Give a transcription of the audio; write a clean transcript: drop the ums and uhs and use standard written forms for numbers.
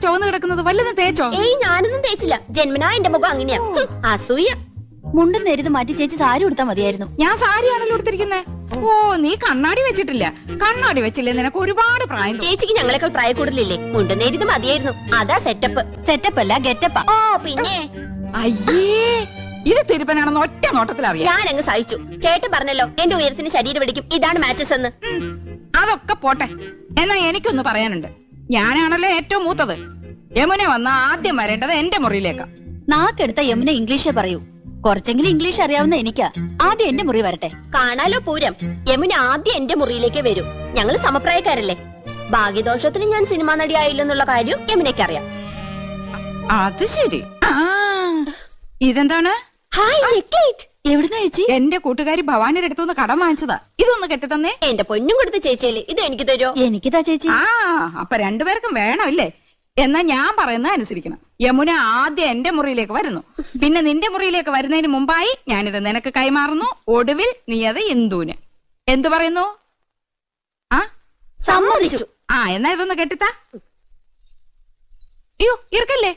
ചുവന്ന് കിടക്കുന്നത്? വല്ലതും തേച്ചോ? ഏയ് ഞാനൊന്നും തേച്ചില്ല. ജന്മനാ എന്റെ മുഖം അങ്ങനെയാ. അസൂയ. മുണ്ടും നേരിത് മാറ്റി ചേച്ചി സാരി ഉടുത്താ മതിയായിരുന്നു. ഞാൻ സാരിയാണല്ലോ എടുത്തിരിക്കുന്നേ. ഓ, നീ കണ്ണാടി വെച്ചിട്ടില്ല. കണ്ണാടി വെച്ചില്ലേ നിനക്ക് ഒരുപാട് പ്രായം. ചേച്ചിക്ക് ഞങ്ങളെക്കാൾ പ്രായ കൂടുതലില്ലേ? മുണ്ടും നേരിത് മതിയായിരുന്നു. അതാ സെറ്റപ്പ്. സെറ്റപ്പ് അല്ല ഗെറ്റപ്പാ. ഓ പിന്നെ അയ്യേ, ഇത് തിരുപ്പനാണെന്ന് ഒറ്റ നോട്ടത്തിൽ അറിയാം. ഞാൻ അങ്ങ് സഹിച്ചു. ചേട്ടൻ പറഞ്ഞല്ലോ എന്റെ ഉയരത്തിന് ശരീരം പിടിക്കും, ഇതാണ് മാച്ചസ് എന്ന്. അതൊക്കെ പോട്ടെ. എന്നാ എനിക്കൊന്ന് പറയാനുണ്ട്. ഞാനാണല്ലോ ഏറ്റവും മൂത്തത്. യമുന വന്ന ആദ്യം വരേണ്ടത് എന്റെ മുറിയിലേക്കാ. നാക്കെടുത്ത യമുന ഇംഗ്ലീഷേ പറയൂ. കുറച്ചെങ്കിലും ഇംഗ്ലീഷ് അറിയാവുന്ന എനിക്കാ. ആദ്യം എന്റെ മുറി വരട്ടെ. കാണാലോ പൂരം. യമുന ആദ്യം എന്റെ മുറിയിലേക്ക് വരൂ. ഞങ്ങള് സമപ്രായക്കാരല്ലേ. ഭാഗ്യദോഷത്തിന് ഞാൻ സിനിമാ നടി ആയില്ലെന്നുള്ള കാര്യം യമുനയ്ക്ക് അറിയാം. അത് ശരി. ഇതെന്താണ്? ഹായ് നെക്ലേറ്റ്. എവിടുന്നാ ചേച്ചി? എന്റെ കൂട്ടുകാരി ഭവാനിയുടെ അടുത്തുനിന്ന് കടം വാങ്ങിച്ചതാ. ഇതൊന്ന് കെട്ടിത്തന്നേ. എന്റെ പൊന്നും കൊടുത്ത ചേച്ചിയല്ലേ, ഇത് എനിക്ക് തരുമോ? എനിക്കിതാ ചേച്ചി. അപ്പൊ രണ്ടുപേർക്കും വേണമല്ലേ? എന്നാ ഞാൻ പറയുന്നത് അനുസരിക്കണം. യമുന ആദ്യം എന്റെ മുറിയിലേക്ക് വരുന്നു, പിന്നെ നിന്റെ മുറിയിലേക്ക് വരുന്നതിന് മുമ്പായി ഞാനിത് നിനക്ക് കൈമാറുന്നു. ഒടുവിൽ നീ അത് ഇന്ദുവിന്. എന്തു പറയുന്നു? സമ്മതിച്ചു. എന്നാ ഇതൊന്ന് കെട്ടിത്താ. അയ്യോ, ഇറക്കല്ലേ.